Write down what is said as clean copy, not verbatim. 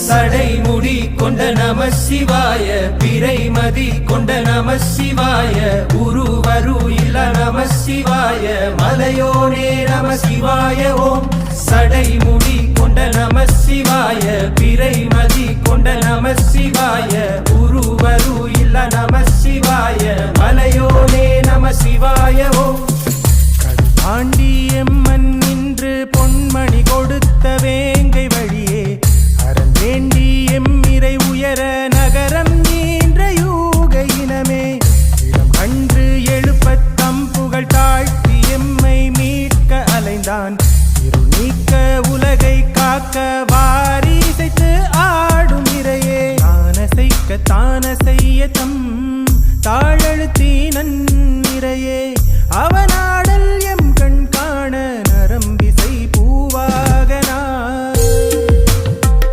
சடைமுடி கொண்ட நம சிவாய பிறைமதி கொண்ட நம சிவாய உருவரு இல்ல நம சிவாய மலையோனே நம சிவாய ஓம் சடைமுடி கொண்ட நம சிவாய பிறைமதி கொண்ட நம சிவாய உருவரு இல்ல நம சிவாய மலையோனே நம சிவாய ஓம் பாண்டியம்மன் நின்று பொன்மணி கொடுத்த வேங்கை